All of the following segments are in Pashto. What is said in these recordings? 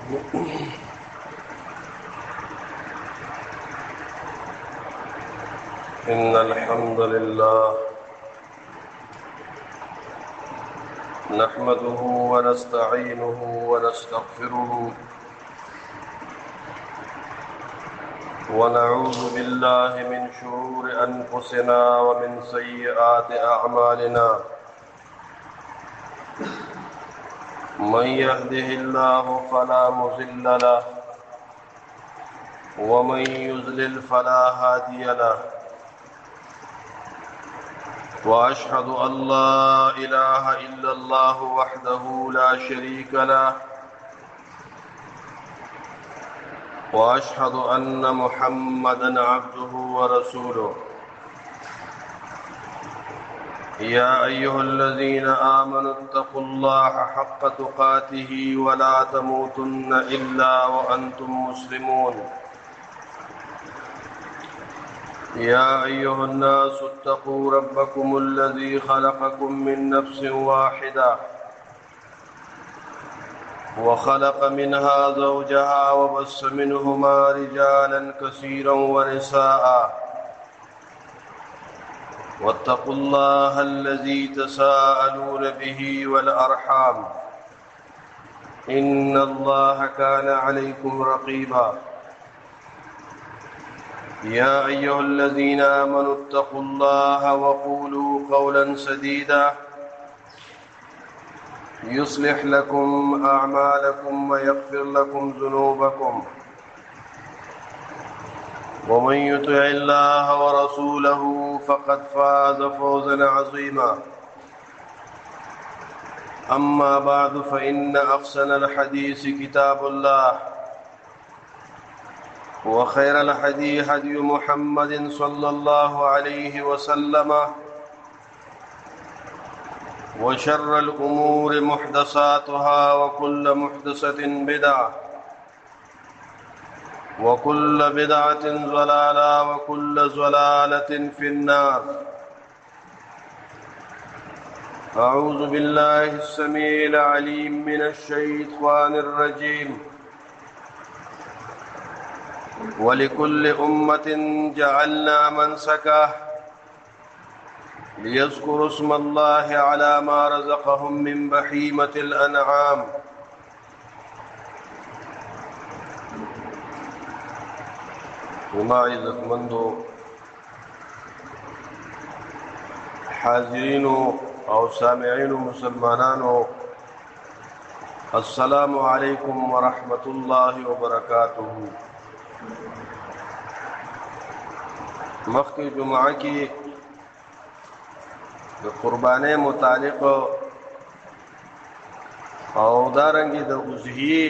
إن الحمد لله نحمده ونستعينه ونستغفره ونعوذ بالله من شرور أنفسنا ومن سيئات أعمالنا من يهده الله فلا مضل له ومن يضلل فلا هادي له وأشهد أن لا إله إلا الله وحده لا شريك له وأشهد أن محمدا عبده ورسوله يا أيها الذين آمنوا اتقوا الله حق تقاته ولا تموتن إلا وأنتم مسلمون يا أيها الناس اتقوا ربكم الذي خلقكم من نفس واحدة وخلق منها زوجها وبث منهما رجالا كثيرا ونساء واتقوا الله الذي تساءلون به والأرحام إن الله كان عليكم رقيبا يا أيها الذين آمنوا اتقوا الله وقولوا قولا سديدا يصلح لكم أعمالكم ويغفر لكم ذنوبكم ومن يطع الله ورسوله فقد فاز فوزا عظيما أما بعد فإن أحسن الحديث كتاب الله وخير الحديث هدي محمد صلى الله عليه وسلم وشر الأمور محدثاتها وكل محدثة بدعة وكل بدعة ضلالة وكل ضلالة في النار. أعوذ بالله السميع العليم من الشيطان الرجيم. ولكل أمة جعلنا منسكا ليذكروا اسم الله على ما رزقهم من بهيمة الأنعام. وما عزت مندو حاضرين أو سامعين مسلمانان، السلام عليكم ورحمة الله وبركاته. مخی جمعہ کی قربانی متعلق او دارنگی د اضحیه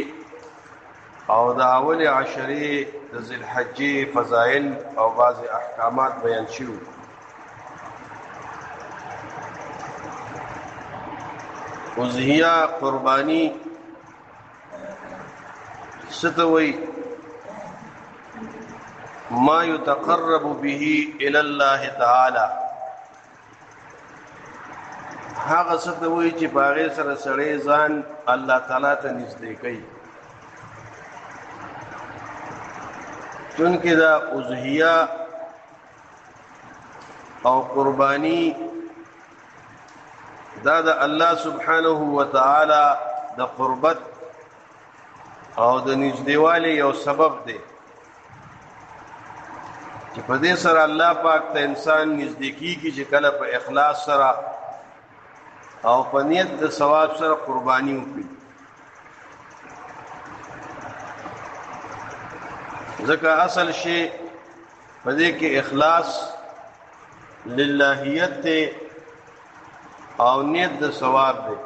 او د اول عشری د ذی الحجې فضائل او بعض احکامات بیان شوي. اضحیه قربانی ستوي ما يتقرب به الى الله تعالی، هغه څه ته وایي چې باغې سره سړی ځان الله تعالی ته نږدې کوي. چونکې دا اضحیه او قربانی دا د الله سبحانه وتعالی د قربت او د نږدېوالي یو سبب دی چې په دې سره الله پاک ته انسان نږدې کیږي چې کله په اخلاص سره او په نیت د ثواب سره قرباني وکړي. ځکه اصل شی په دې کې اخلاص للهیت دی او نیت د ثواب دی.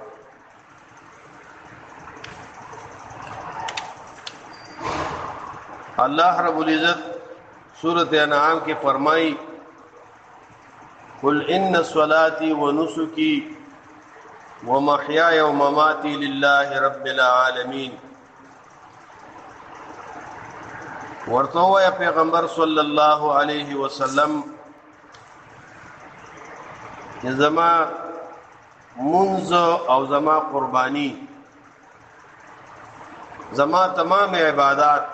اللہ رب العزت سورۃ انعام کے فرمائی قل ان صلاتي ونسكي ومحياي ومماتي لله رب العالمين. ورته یا پیغمبر صلی الله علیه وسلم چې زما منځ او زما قربانی زما تمام عبادات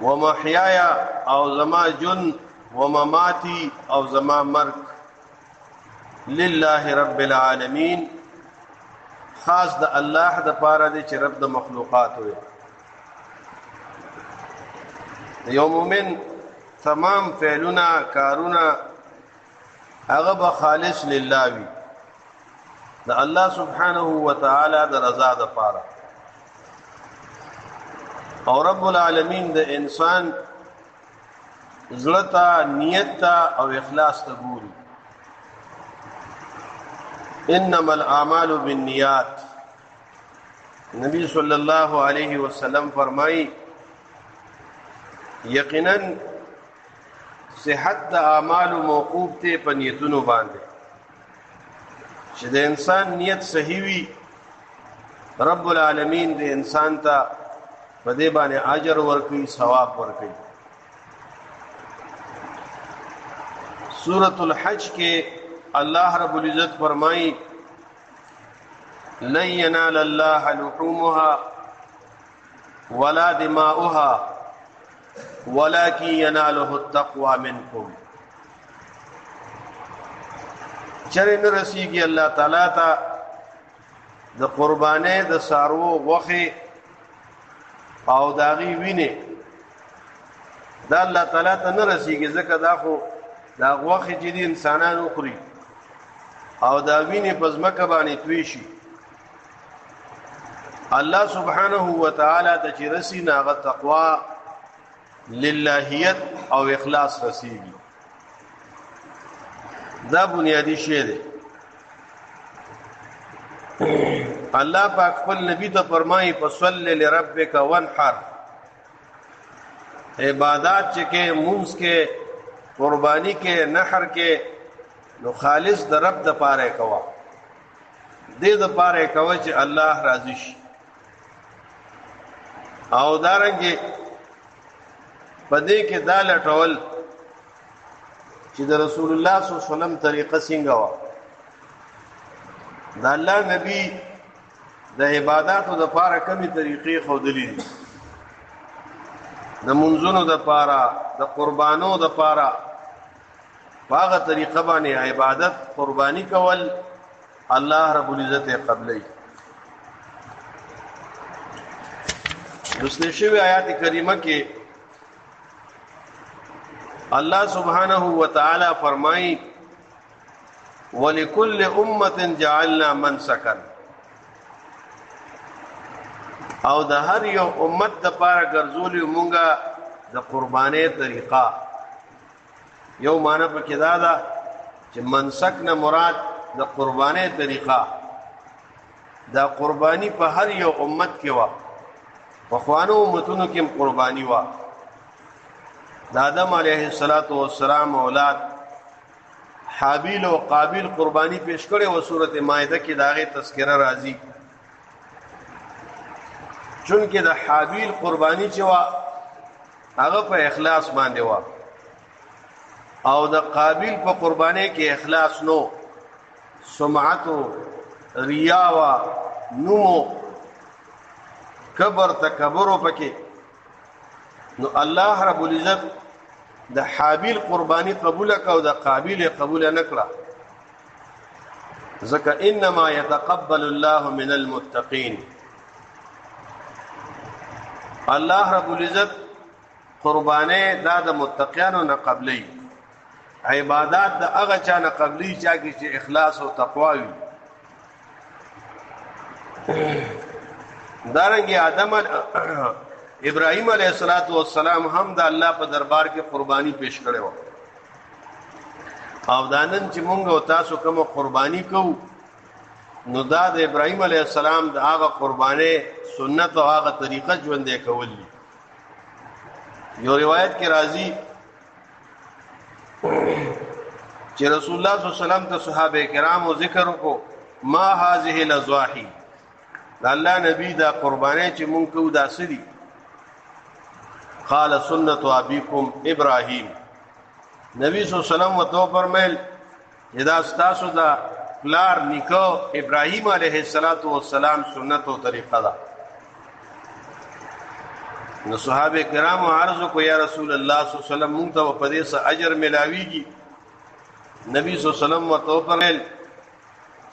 ومحیای او زما جن ومماتی او زما مرگ لله رب العالمین خاص د الله د پاره دی چې رب د مخلوقات وي. یو مومن تمام فعلونه کارونه هغه به خالص لله وي، د الله سبحانه و تعالی د رضا د پاره. او رب العالمین د انسان زړه ته نیت ته او اخلاص ته ګوري. انما الاعمال بالنیات، نبی صلی الله علیه وسلم فرمائی یقینا صحت د اعمال موقوف ته په نیتونو باندې. چې د انسان نیت صحیح وي رب العالمین د انسان ته په دې باندې اجر ورکوي، ثواب ورکوي. سورۃ الحج کې اللہ رب العزت فرمائی لن ینال اللہ لحومها ولا دماؤها ولكن يناله التقوى منكم. چرې نه رسیږي الله تعالی ته د قربانې د سارو غوښې او داغي وینې، دا الله تعالی ته نه رسیږي، ځکه دا خو دا غوښې چې دي انسانانو خوري او دا وینې په ځمکه باندې توی شي. الله سبحانه و تعالی ته چې رسی ناغه تقوا للهیت او اخلاص رسیږي. دا بنیادی شی دی. الله پاک خپل نبی ته فرمایي فصل لربک وانحر، عبادات چې کې مونږ کې قربانی کې نحر کې نو خالص د رب د پاره کوا، دې د پاره کوا چې الله راضي شي. او دارنګه پدې کې دا لټول چې د رسول الله صلی الله علیه وسلم طریقه څنګه و. دا الله نبی د عبادتو د پاره کمی طریقې خودلې دي، د منځونو د پاره د قربانو د پاره باغه طریقه باندې عبادت قربانی کول الله رب العزت قبلې. دوسری شوی آیات کریمه کې اللہ سبحانہ و تعالی فرمائی وَلِكُلِّ أُمَّةٍ جَعَلْنَا مَنْسَكًا، او د هر یو امت د پاره ګرځولي مونږه د قربانې طریقه. یو معنی په کې دا ده چې منسک نه مراد د قربانې طریقه. دا قربانی په هر یو امت کې و، په خوانو امتونو کې قربانی و. د آدم علیه السلام اولاد حابیل او قابیل قربانی پیش کړي و. سورۃ مائده کې داغه تذکرہ راځي. چونکه د حابیل قربانی چې وا هغه په اخلاص باندې وا، او د قابیل په قربانی کې اخلاص نو، سمعت ریا وا، نو کبر تکبر پکې. نو الله رب العزت د حابیل قربانی قبول کا او د قابیل قبول نکړه، ځکه انما يتقبل الله من المتقين. الله رب العزت قربانه دا د متقینو نه قبلې، عبادت د هغه چا نه قبلې چې اخلاص او تقوا وي. دارنګه آدم ابراهیم علیہ السلام هم د الله په دربار کې قربانی پیش کړي و. او دانن چې مونږ او تاسو کوم قربانی کوو نو دا د ابراهیم علیہ السلام د هغه قربانه سنت او هغه طریقه ژوندې کول دي. یو روایت کې راځي چې رسول الله صلی الله علیه وسلم ته صحابه کرامو ذکر وکړو ما هذه الاضاحی، دا الله نبی دا قربانه چې مونږ کوو دا سدي. قال سنت ابيكم ابراهيم، نبی صلی الله علیه وسلم وتو فرمایل اذا استاسو دا پلار نیکو ابراهیم علیه السلام سنت او طریقه دا نو صحابه کرام عرض کو یا رسول الله صلی الله علیه وسلم مونږ ته په دې څه اجر ملاويږي؟ نبی صلی الله علیه وسلم ورته فرمایل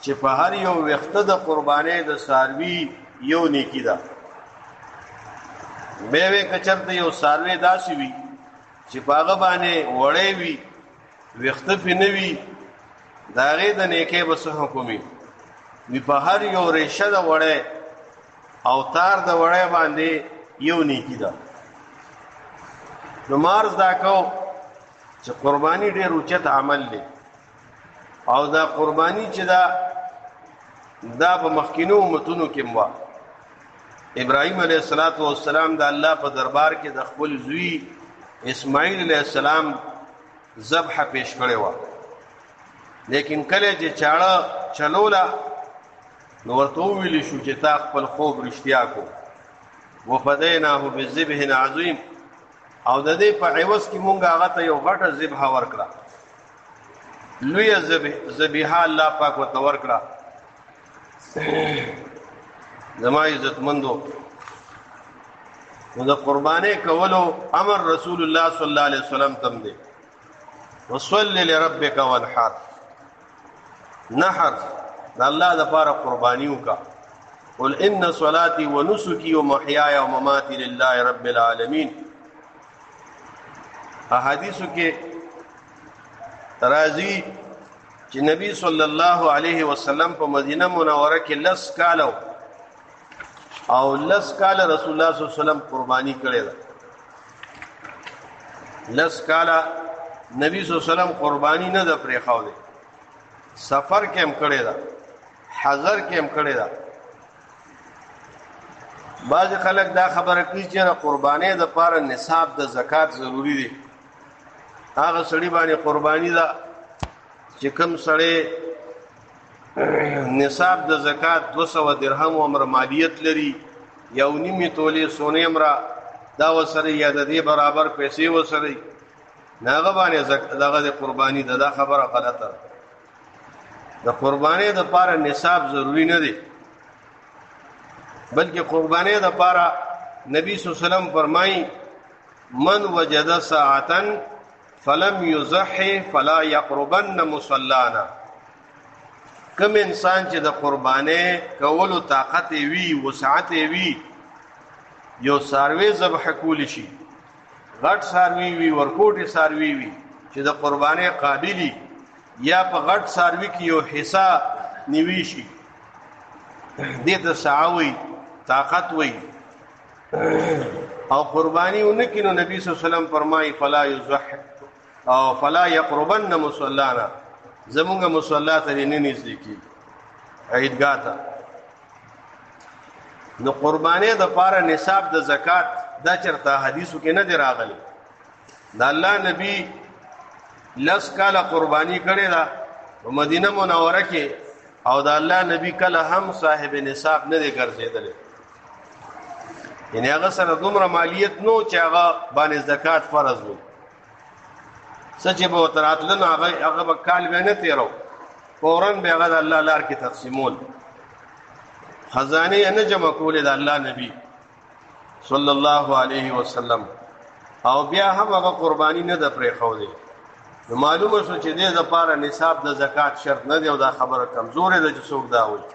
چې په هر یو وخت د قربانۍ د ساروی یو نیکی ده. به وی کچرته یو ساروی داسي وي چې پاغه باندې وړې وي وخت پینوي داغه د نیکه بس حکومي وی په هر یو ریشه د وړې او تار د وړې باندې یو نیکی ده. نو مارز دا کو چې قرباني ډېر اوچت عمل دی او دا قرباني چې دا په مخکینو امتونو کې مو ابراهيم عليه السلام د الله په دربار کې د خپل زوی اسماعیل علیہ السلام ذبح پیش کړی و، لیکن کله چې چاړه چلولا نو ورته ویل شو چې تا خپل خوب رښتیا کو وفدیناه بذبح عظیم او د دې په عوض کې مونږ هغه ته یو غټه ذبح ورکړه، لوی ذبیحه الله پاک ورته ورکړه. زما عزتمندو نو د قربانې کولو امر رسول الله صلی الله علیه وسلم تم دی. وصلی لربک وانحر، نحر د الله د پاره قربانیو کا. قل ان صلاتي ونسكي ومحياي ومماتي لله رب العالمين. احادیثو کې راځي چې نبی صلی الله علیه وسلم په مدینه منوره کې لس کالو او لس کال رسول الله صلی الله علیه وسلم قربانی کړی ده. لس کال نبی صلی الله علیه وسلم قربانی نه ده پرې خاو دي، سفر کې هم کړی ده، حضر کې هم کړی ده. بعض خلک دا خبره کوي چې قربانی د پاره نصاب د زکات ضروری دي. هغه سړي باندې قربانی ده چې کوم سړی نصاب د زکات 200 درهم عمر مالیت لري، یو نیمه تولې سونه عمر دا وسره یا د دې برابر پیسې وسره ناغه باندې دغه د قربانی دا خبره غلطه. د قربانی د پاره نصاب ضروری نه دی، بلکې قربانی د پاره نبی صلی الله علیه وسلم فرمایي من وجد ساعتا فلم يضحي فلا يقربن مصلانا. کم انسان چې د قربانې کولو طاقت وی وسعت وی یو ساروی ذبح کول شي، غټ ساروی وی ورکوټي ساروی وی چې د قربانې قابلی یا په غټ ساروی کې یو حصہ نیوي شي، دې ته سعوي طاقت وی او قربانی اونکینو نبی صلی الله علیه وسلم فرمایي فلا یضحي او فلا يقربن مصلانا، زمونږه مصلا ته نه نږدې عیدګاه ته. نو قربانې د پاره نصاب د زکات دا چرته حدیثو کې نه دی راغلی. د الله نبی لس کاله قربانی کړی دا په مدینه منوره کې او د الله نبی کله هم صاحب نصاب نه دی ګرځیدلی، یعنی هغه سره دومره مالیت نو چې هغه باندې زکات فرض وي. سچ به تراتلن هغه به کال به نه تیرو، فورن به هغه د الله لار کې تقسیمول، خزانه نه جمع کول د الله نبی صلی الله علیه وسلم. او بیا هم هغه قربانی نه د پرې خو دی. معلومه شو چې دې د پاره نصاب د زکات شرط نه دی او دا خبره کمزورې ده چې څوک دا وایي.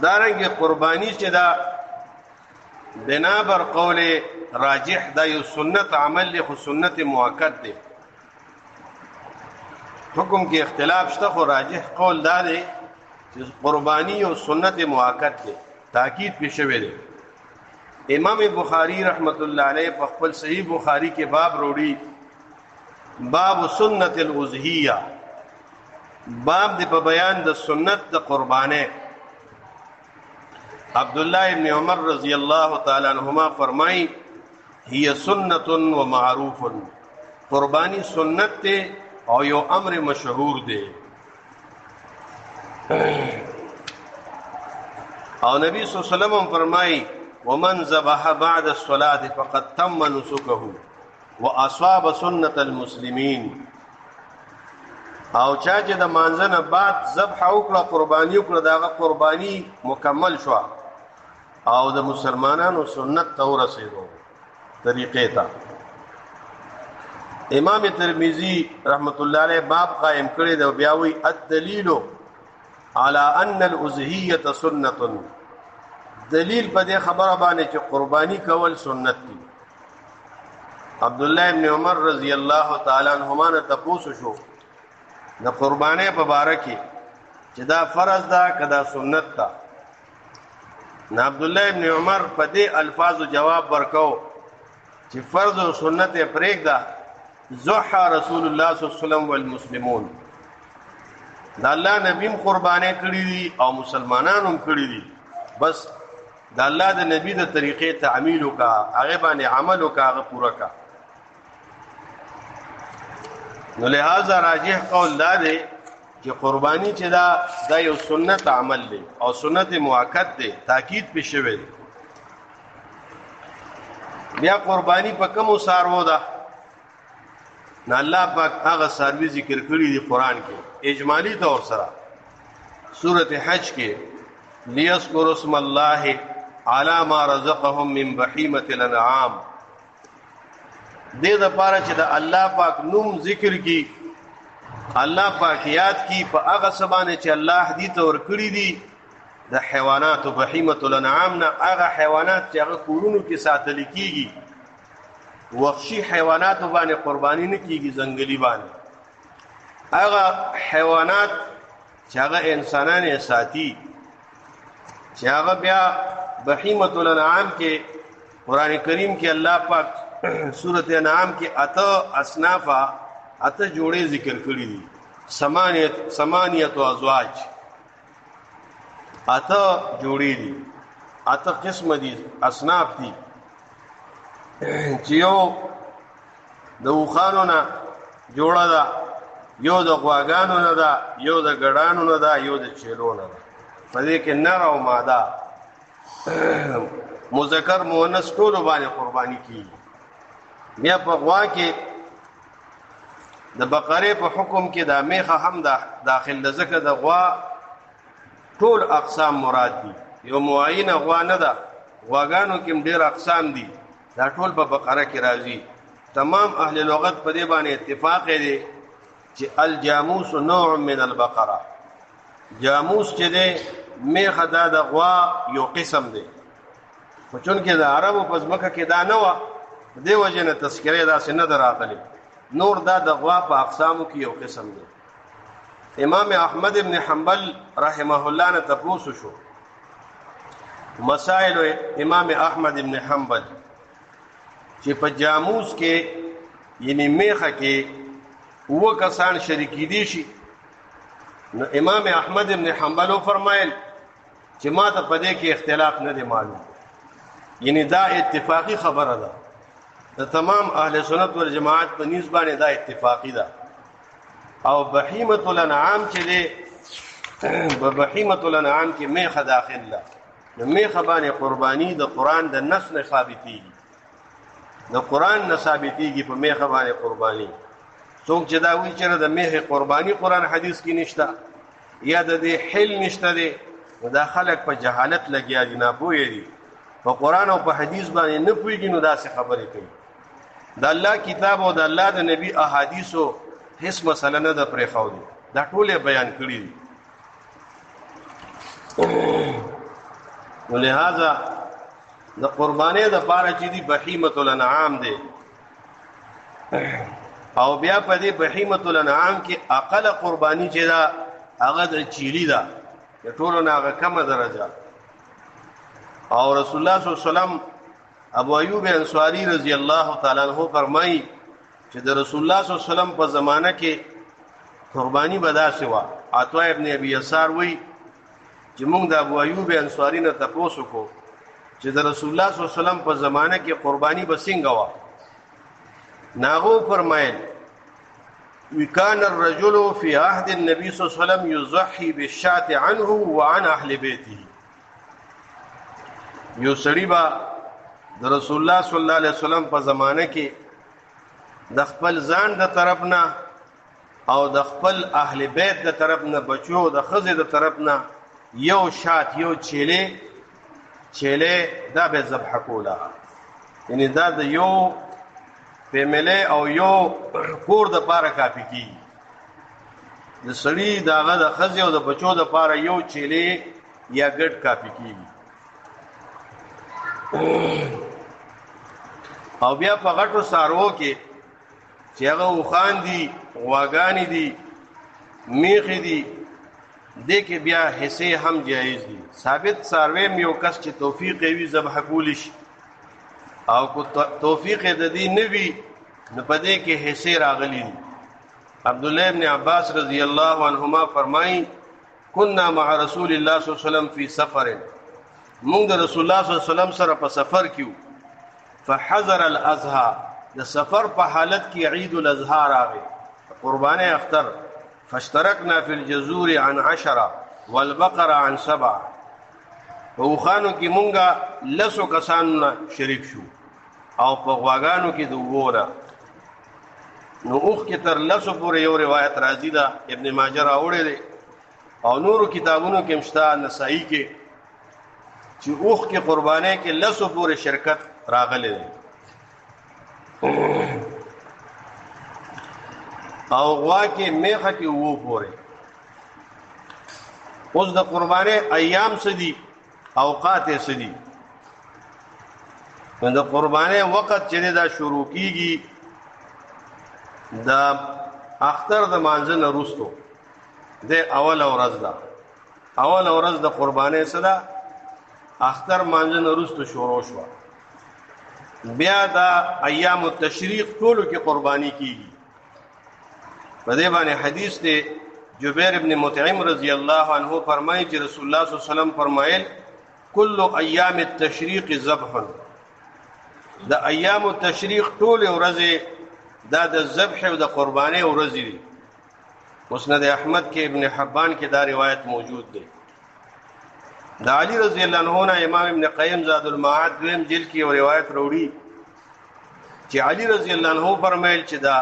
دارنګه قربانی چې دا بنا بر قول راجح دا یو سنت عمل له سنت مؤکد دی. حکم کې اختلاف شته خو راجح قول دا دی چې قربانی یو سنت مؤکد دی، تاکید پې شوی دی. امام بخاری رحمت الله علیه په خپل صحیح بخاری کې باب وروړي، باب سنت الاضحیه، باب دی په بیان د سنت د قربانه. عبد الله ابن عمر رضی الله تعالی عنہما فرمای هي سنت و معروف، قربانی سنت ته او یو امر مشهور دی. او نبی صلی الله علیه وسلم فرمای ومن ذبح بعد الصلاه فقد تم نسكه واصاب سنه المسلمين. او چا چې د مانځنه بعد ذبح وکړه قرباني وکړه دا قرباني مکمل شو او د مسلمانانو سنت ته ورسېدو طریقې ته. امام ترمذی رحمت الله علیه باب قائم کړی دی، بیا وی الدلیل على ان الاضحیه سنت، دلیل په دې خبره باندې چې قربانی کول سنت دي. عبد الله ابن عمر رضی الله تعالی عنهما نه تاسو شو د قربانی په باره کې چې دا فرض ده کدا سنت ده. نه عبد الله ابن عمر په دې الفاظو جواب ورکاو چې فرض او سنت یې پرېږده. ضحى رسول الله صلی الله علیه وسلم والمسلمون، دا الله نبیم قربانې کړې دي او مسلمانانو هم کړې دي. بس دا الله د نبی د طریقې تعمیل وکا، هغه باندې عمل وکا، هغه پورا کا. نو لہذا راجح قول دا دی چې قربانی چې دا یو سنت عمل دی او سنت مؤکد دی، تاکید پې شوی دی. بیا قربانی په کومو څاروو ده؟ نه الله پاک هغه څاروي ذکر کړي دي قرآن کې اجمالی طور سره. سورۃ حج کې لیذکروا اسم الله علی ما رزقهم من بهیمة الانعام، دې دپاره چې د الله پاک نوم ذکر کی، الله پاک یاد کی په هغه څه باندې چې الله دې ته ورکړي دي د حیواناتو بهیمة الانعام نه. هغه حیوانات چې هغه کورونو کې ساتل کېږي، وحشي حیواناتو باندې قربانی نه کېږي، ځنګلي باندې. هغه حیوانات چې هغه انسانان یې ساتي، چې هغه بیا بهیمة الانعام کې قرآن کریم کې الله پاک سورۃ انعام کې 8 اصنافه 8 جوړې ذکر کړې دي. ثمانیه ازواج، 8 جوړې دي، 8 قسم دي، اصناف دي. چې یو د اوښانو نه جوړه ده، یو د غواګانو نه ده، یو د ګډانو نه ده، یو د چیلو نه ده. په دې کې نر او ماده مذکر مؤنث ټولو باندې قرباني کیږي. بیا په غوا کې د بقرې په حکم کې دا میخه هم داخل ده، ځکه د غوا ټول اقسام مراد دي، یو معینه غوا نه ده. غواګانو کې ډېر اقسام دي، دا ټول په بقره کې راځي. تمام اهل لغت په دې باندې اتفاق دی چې الجاموس نوع من البقره، جاموس چې دی میخه دا د غوا یو قسم دی. خو چونکې د عربو په ځمکه کې دا نه وه، دې وجې نه تذکرې داسې نه ده راغلې. نور دا د غوا په اقسامو کې یو قسم دی. امام احمد ابن حنبل رحمه الله نه تپوسو شو مسائل امام احمد ابن حنبل چې په جاموس کې یعنی میخه کې 9 کسان شریکی دي شي. نو امام احمد ابن حنبل فرمایل چې ما ته په دې کې اختلاف نه دی معلوم، یعنی دا اتفاقی خبره ده، د تمام اهل سنت والجماعت په نسبت باندې دا اتفاقی ده. او بهیمة الانعام چې دی، په بهیمة الانعام کې میخه داخل ده. نو میخه باندې قربانی د قرآن د نص نه ثابتېږي، د قرآن نه ثابتېږي په میخه باندې قربانی. څوک چې دا وایي چې د میخه قربانی قرآن حدیث کې نشته یا د دې حل نشته دی، نو دا خلک په جهالت لګیا دي، ناپوهه دي، په قرآن او په حدیث باندې نه پوهېږي. نو داسې خبرې کوي. د الله کتاب او د الله د نبی احادیثو هیڅ مسله نه ده پرېښودې، دا ټول یې بیان کړي دي. نو لہذا د قربانۍ دپاره چې دي بهیمة الانعام دی. او بیا په دې بهیمة الانعام کې اقل قربانی چې ده هغه د چیلي ده، د ټولو نه هغه کمه درجه. او رسول الله صلی الله علیه وسلم ابو ایوب انصاری رضی الله تعالی عنہ فرمایي چې د رسول الله صلی الله علیه وسلم په زمانه کې قربانی بداسه وا. عطا ابن ابي يسار وی چې موږ د ابو ایوب انصاری نه تاسو کو چې د رسول الله صلی الله علیه وسلم په زمانه کې قربانی بسنګ وا. ناغو فرمایل وکان الرجل فی عهد النبي صلی الله علیه وسلم یضحي بالشاة عنه وعن اهل بیته. یو سړی با د رسول الله صلی الله علیه وسلم په زمانه کې د خپل ځان د طرف نه او د خپل اهل بیت د طرف نه، بچو د ښځې د طرف نه یو شات یو چیلې چیلې دا به ذبح کولا، یعنی دا د یو فیملی او یو کور د پاره کافي کیږي. د سړي داغه د ښځې او د بچو د پاره یو چیلې یا ګډ کافي کیږي. او بیا په غټو سارو کې چې هغه اوښان دي، غواګانې دي، میخې دي، دې کې بیا حصې هم جایز دي. ثابت څاروی م یو کس چې توفیق یې وي ذبح کولی شي، او کو توفیق یې د دې نه وي نو په دې کې حصې راغلي دي. عبدالله ابن عباس رضی الله عنهما فرمایي كنا مع رسول الله صلی الله علیه وسلم فی سفر، موږ د رسول الله صلی الله علیه وسلم سره په سفر کې وو. فحضر الاضحى، د سفر په حالت کې عید الاضحى راغی، قربانه اختر. فاشتركنا في الجزور عن 10 والبقر عن 7. په خوانو کې مونږه لسو کسان شریک شو او په غواګانو کې دوونه. نو اوخ کې تر لسو پورې یو روایت راځي دا ابن ماجه راوړی دی او نورو کتابونو کې مشتا نسائی کې چې اوخ کې قربانه کې لسو پورې شرکت راغلی دی. او غوا کې میخه کې وو پورې. اوس د قربانه ایام سدي، اوقات سدي. د قربانه وخت چې دا شروع کیږي د اختر د مانځه نه وروسته، د اول ورځ ده. اول ورځ د قربانه صدا اختر مانځه نه وروسته شروع شو. بیا دا ایام التشریق ټولو کې قربانی کیږي. په دې باندې حدیث دی جبیر ابن مطعم رضی الله عنه فرمایي چې رسول الله صلی الله علیه وسلم فرمایل کل ایام التشریق ذبح، د ایام التشریق ټول ورځې دا د ذبح او د قرباني ورځې دي. مسند احمد کې ابن حبان کې دا روایت موجود دی. د علی رضی الله عنه نه امام ابن قیم زاد المعاد دویم جلد کې یو روایت وروړي چې علی رضی الله عنه فرمایل چې دا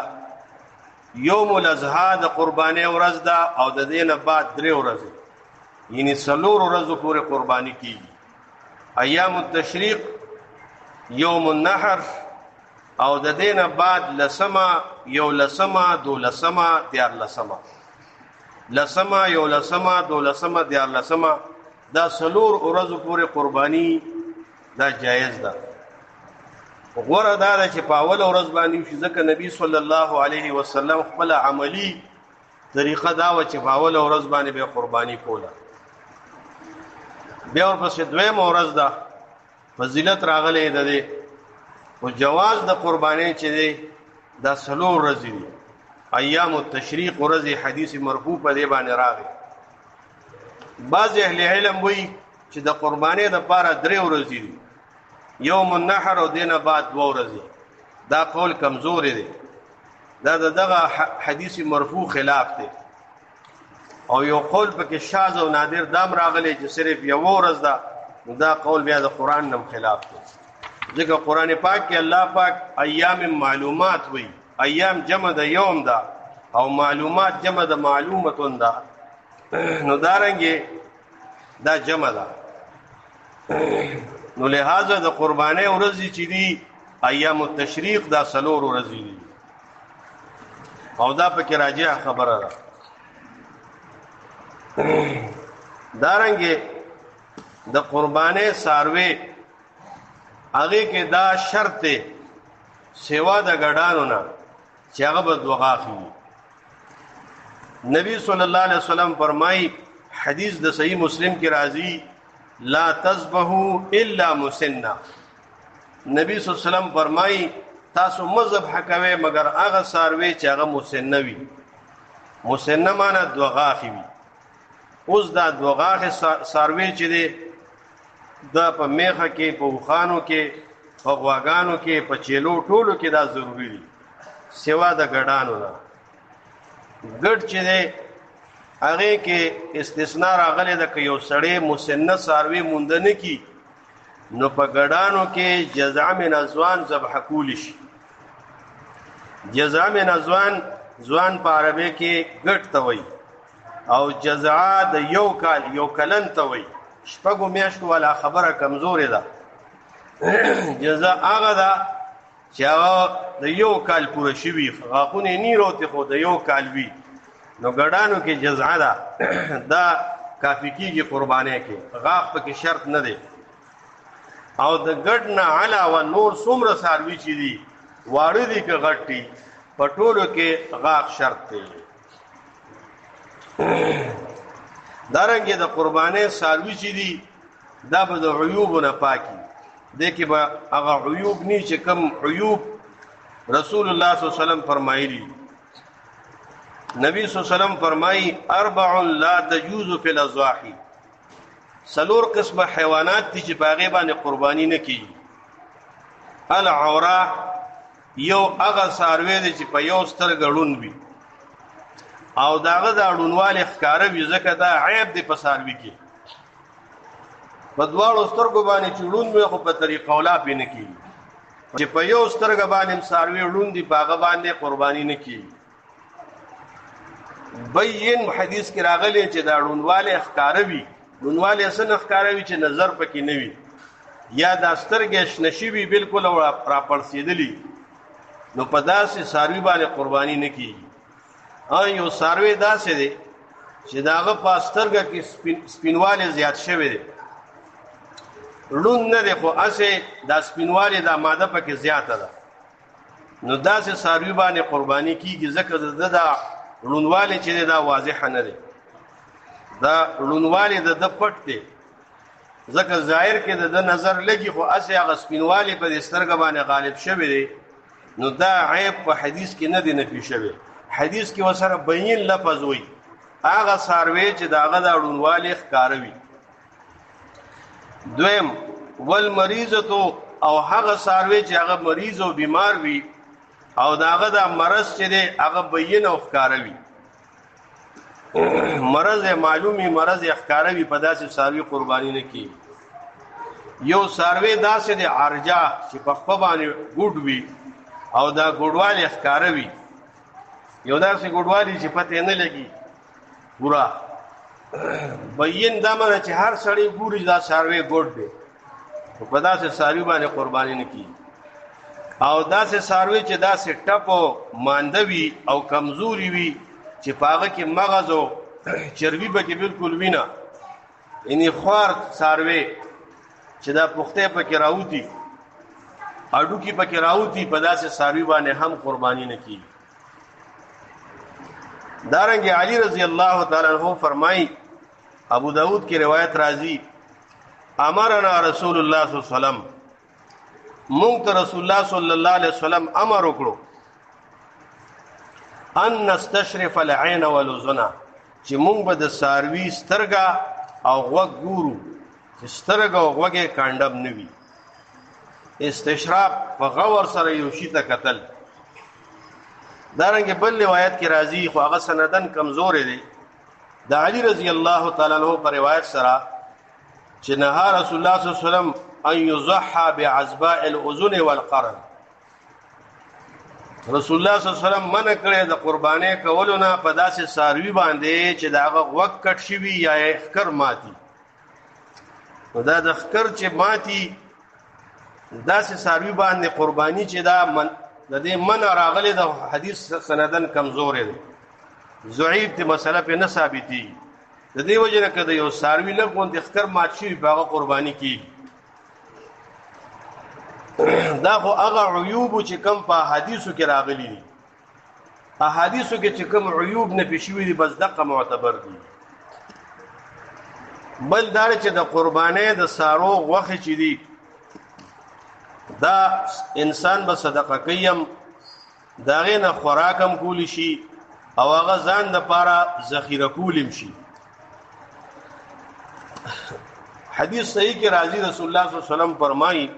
یوم الاضحى د قرباني ورځ ده او د دې نه بعد 3 ورځې، یعنی 4 ورځې پورې قرباني کیږي. ایام التشریق، یوم النحر، او د دې نه بعد لسما، یو لسما، دو لسما، دیار لسما. لسما، یو لسما، دو لسما، دیار لسما، دا 4 ورځې پورې قرباني دا جایز ده. غوړه دا چې په اول ورځ باندې شي، ځکه نبی صلی الله علیه وسلم خپل عملی طریقه دا و چې په اول ورځ باندې به قرباني کوله. بیا ورپسې دویم ورځ ده فضیلت راغلی ده او جواز د قرباني چې دی دا 4 ورځې دي. ایام التشریق ورځې حدیث مرفوع په دې باندې راغی. بعض اهل علم وایي چې د قرباني د پاره 3 ورځې دي، یوم النحر او دینه بعد 2 ورځې. دا قول کمزور دی، دا دغه حدیث مرفوع خلاف دی. او یو قول پکې شاذ او نادر دام راغلی چې صرف یو ورځ ده، دا قول بیا د قران نم خلاف دی. ځکه قران پاک کې الله پاک ایام معلومات وایي، ایام جمع د یوم ده او معلومات جمع د معلومتون ده. نو دارنګه دا جمع ده. نو لہذا د قرباني ورځې چې دي ایام التشریق دا 4 ورځې دي او دا پکې راجع خبره ده. دارنګه د قرباني ساروي هغه کې دا شرط سیوا د غډانو نه چې هغه به دوغاخي. نبی صلی الله علیه وسلم فرمایي حدیث د صحیح مسلم کې راځي لا تذبحوا الا مسنہ. نبی صلی الله علیه وسلم فرمایي تاسو مذبح کوئ مگر هغه ساروي چې هغه مسنہ وي. مسنہ معنی دوغاخي وي. اوس دا دوغاخي ساروي چې دی دا په میخه کې، په وخانو کې، په غواګانو کې، په چیلو ټولو کې دا ضروری دي سوا د ګډانو نه. ګډ چې دی هغه کې استثناء راغلی ده که یو سړی مسنه ساروي موندنه کی نو په ګډانو کې جزع من ازوان ذبح کولی شي. جزع من ازوان، ځوان په عربی کې ګډ ته وایي او جزع د یو کال، یو کلن ته وایي. شپږو میاشتو والا خبره کمزورې ده. جزا هغه ده چې هغه د یو کال پوره شوي، غاښونه یې نه روتې خو د یو کال وي، نو ګډانو کې جزعه ده دا کافي کېږي قربانۍ کې، غاښ پکې شرط نه دی. او د ګډ نه علاوه نور څومره څاروي چې دي واړه دي که غټ دي په ټولو کې غاښ شرط دی. دارنګې د قربانۍ څاروي چې دي دا به د عیوبو نه پاکي، دې کې به هغه عیوب نه چې کوم عیوب رسول الله صلی الله علیه وسلم فرمایلی. نبی صلی الله علیه وسلم فرمایي 4 لا تجوز فی الاضاحی، 4 قسمه حیوانات دي چې په هغې باندې قرباني نه کېږي. العوره، یو هغه څاروی دی چې په یو سترګه ړوند وي او د هغه د ړوندوالي ښکاره وي، ځکه دا عیب دی په څاروي کې. په دواړو سترګو باندې چې ړوند وي خو په طریقه اولا پې نه کېږي، چې په یو سترګه باندې څاروي ړوند دي په هغه باندې قرباني نه کېږي. بین حدیث کې راغلی چې دا ړوندوالی ښکاره وي، ړوندوالی څه نه ښکاره وي چې نظر پکې نه وي، یا دا سترګې شنه شوي بالکل او راپړسېدلي، نو په داسې څاروي باندې قرباني نه کېږي. یو څاروی داسې دی چې د هغه په سترګه کې سپینوالی زیات شوی دی، ړوند نه دی خو هسې دا سپینوالی دا ماده پکې زیاته ده، نو داسې څاروي باندې قرباني کېږي، ځکه د ده دا ړوندوالی چې دی دا واضحه نه دی، دا ړوندوالی د ده پټ دی، ځکه ظاهر کې د ده نظر لګي خو هسې هغه سپینوالی په دې سترګه باندې غالب شوی دی، نو دا عیب په حدیث کې نه دی نفي شوی. حدیث کې ورسره بین لفظ وي هغه څاروی چې د هغه دا ړوندوالی ښکاره وي. دویم والمریضتو، او هغه څاروی چې هغه مریض او بیمار وي او د هغه دا مرض چې دی هغه بین او ښکاره وي، مرض معلومي مرض ښکاره وي، په داسې څاروي قرباني نه کېږي. یو څاروی داسې دی عرجه چې په خپه باندې ګوډ وي او دا ګوډوالی ښکاره وي، یو داسې ګوډوالی چې پته نه لګي پورا بین، دا معنی چې هر سړی ګوري دا څاروی ګوډ دی، په داسې څاروي باندې قرباني نه کېږي. او داسې څاروي چې داسې ټپ او مانده وي او کمزوري وي چې په هغه کې مغز او چربي به کې بالکل وي نه، یعنې خوار څاروی چې دا پختی پکې راوتي، هډوکي پکې راوتي، په داسې څاروي باندې هم قرباني نه کېږي. دارنګې علی رضی الله تعالی عنہ فرمایي، ابو داود کی روایت راځي، امرنا رسول الله صلی الله علیه وسلم، مونږ ته رسول الله صلی الله علیه وسلم امر وکړو ان نستشرف العين والاذن، چې مونږ به د څاروي سترګه او غوږ ګورو، چې سترګه او غوږ یې کانډم نه وي. استشراف په غور سره یو شي ته کتل. دارنګه بل روایت کې راځي خو هغه سندن کمزور دی، د علی رضی الله تعالی عنہ پر روایت سره چې نهى رسول الله صلی الله علیه وسلم ان يضحى بعزباء الاذن والقرن، رسول الله صلی الله علیه وسلم منع کړی د قربانۍ کولو نه په داسې څاروي باندې چې د هغه غوږ کټ شوي یا یې ښکر ماتي. نو دا د ښکر چې ماتي داسې څاروي باندې قرباني چې دا د دې منع راغلی د حدیث سندن کمزورې دی، ضعیف دی، مسله پې نه ثابتېږي. د دې وجې نه که د یو څاروي لږ غوندې ښکر مات شوي په هغه قرباني کېږي. دا خو هغه عیوبو چې کوم په احادیثو کې راغلي دي، احادیثو کې چې کوم عیوب نفي شوي دي بس دقه معتبر دي. بل دا چې د قربانۍ د څارو غوښې چې دي دا انسان به صدقه کوي، د هغې نه خوراک هم کولی شي او هغه ځان دپاره ذخیره کولی شي. حدیث صحیح کې راځي، رسول الله صلی الله علیه وسلم فرمایي،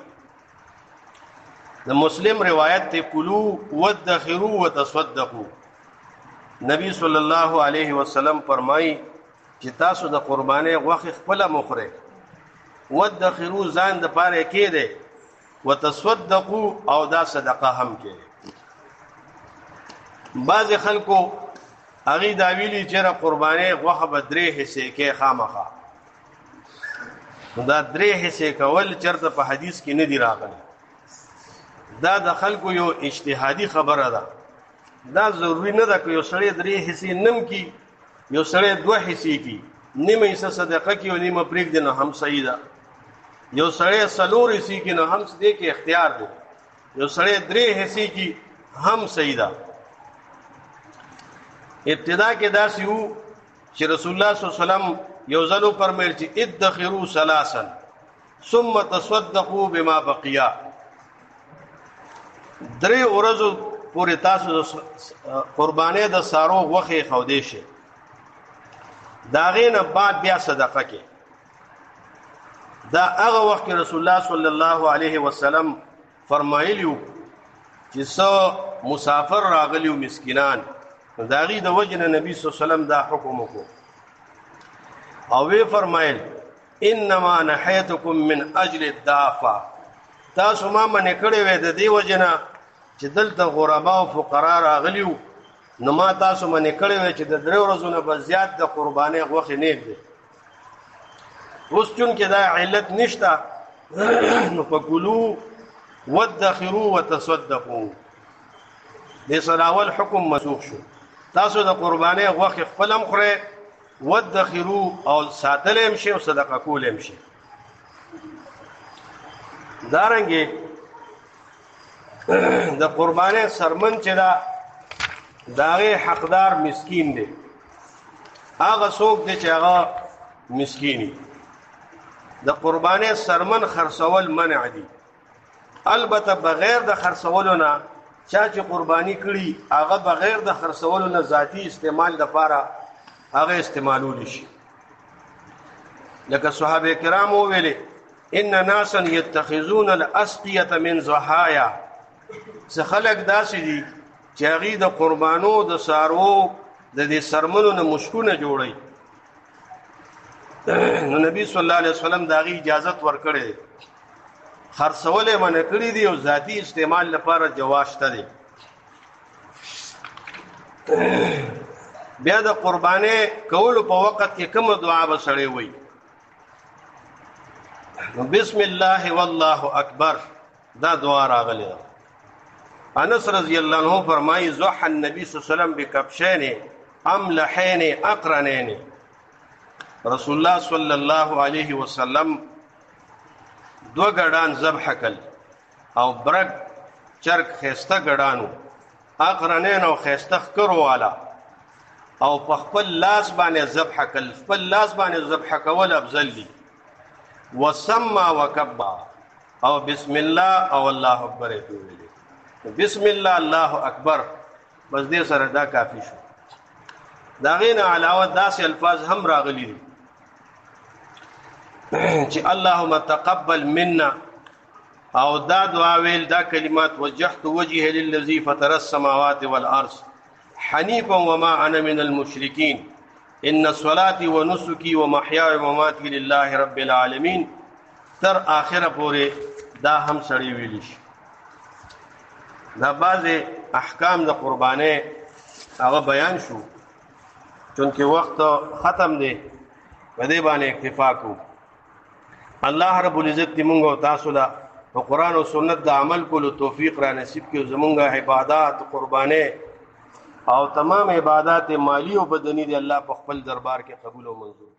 د مسلم روایت ته کلو وادخروا وتصدقوا، نبی صلی الله علیه وسلم فرمایي چې تاسو د قربانۍ غوښې خپله مخورئ، وادخروا ځان دپاره یې کېدئ، وتصدقوا او دا صدقه هم کېدئ. بعضې خلکو هغې دا ویلي چېرې قربانۍ غوښه به 3 حصې کې خامخا، دا درې حصے کول چرته په حدیث کې نه دی راغلی. دا د خلکو یو اجتهادي خبره ده. دا ضروری نه ده که یو سړی درې حصے نم کی یو سړی دوه حصے کی نیمه حصہ صدقه کی او نیمه پرېږدي نو هم صحیح ده. یو سړی څلور حصے کی نو هم دې کې اختیار دی. یو سړی درې حصے کی هم صحیح ده. ابتدا کې داسې وو چې رسول الله صلی الله علیه وسلم یو ځل فرمایل چې ادخروا ثلاثا ثم تصدقوا بما بقیا. درې ورځو پورې تاسو قربانې د سارو غوښې خودې شي، دا غینه بعد بیا صدقه کې. دا هغه وخت کې رسول الله صلی الله علیه وسلم فرمایلیو چې څو مسافر راغلیو مسکینان، دا غي د وجنه نبی صلی الله علیه وسلم دا حکم وکړو او وی فرمایل انما نحیتکم من اجل الدافع. تاسو ما منې کړې وې د دې وجنه چې دلته غربا او فقرا راغلیو، نو ما تاسو منې کړې وې چې د درې ورځو نه به زیات د قربانۍ غوښې نه ږدئ. اوس چونکې دا علت نشته نو فکلوا وادخروا وتصدقوا. دې سره اول حکم منسوخ شو. تاسو د قربانۍ غوښې خپل هم خورئ، وادخروا او ساتل هم شي او صدقه کول هم شي. دارنګې د قربانۍ سرمن چې دا داغه حقدار مسکین دی. هغه څوک دی چې هغه مسکینی. د قربانۍ سرمن خرڅول منع دي، البته بغیر د خرڅولو نه. چا چې قرباني کړي هغه بغیر د خرڅولو نه ذاتی استعمال لپاره هغه استعمالول شي. لکه صحابه کرام ویلي ان ناسا يتخذون الاسقيه من ضحايا. څه خلک داسې دي چې هغه د قربانو د سارو د دې سرمنو نه مشکونه جوړي. نو نبی صلی الله علیه وسلم دا غي اجازه ورکړي، خرڅولې منع کړی دی او ذاتی استعمال لپاره جواز شته دی. بیا د قربانې کولو په وخت کې کوم دعا به سړی وایي؟ بسم الله والله اکبر دا دعا راغلی ده. انس رضی الله عنه فرمایي ضحى النبي صلی الله علیه وسلم بکبشین املحین اقرنین. رسول الله صلی الله علیه وسلم دو ګډان ذبح کړل او برګ چرګ خيسته ګډانو، اقرنین او خيسته خکرو والا، او په خپل لاس باندې ذبح کړل. خپل لاس باندې ذبح کول افضل دي. وسما وکبا او بسم الله او الله اکبر ویلي. بسم الله الله اکبر بس دې سره دا کافی شو. دا غینه علاوه داسې الفاظ هم راغلي دي چې اللهم تقبل منا، او دا دعا ویل دا کلمات وجهت وجهي للذي فطر السماوات والارض حنيفا وما انا من المشركين ان صلاتي ونسكي ومحياي ومماتي لله رب العالمين. تر اخره پورې دا هم سړی ویل شي. دا بعض احکام د قربانې هغه بیان شو، چونکه وخت ختم دی په دې باندې اکتفا کوو. الله رب العزت دې موږ او تاسو له قرآن او سنت د عمل کولو توفیق را نصیب کړي. زمونږه عبادت قربانې او تمام عبادت مالی او بدنی دې الله په خپل دربار کې قبول او منظور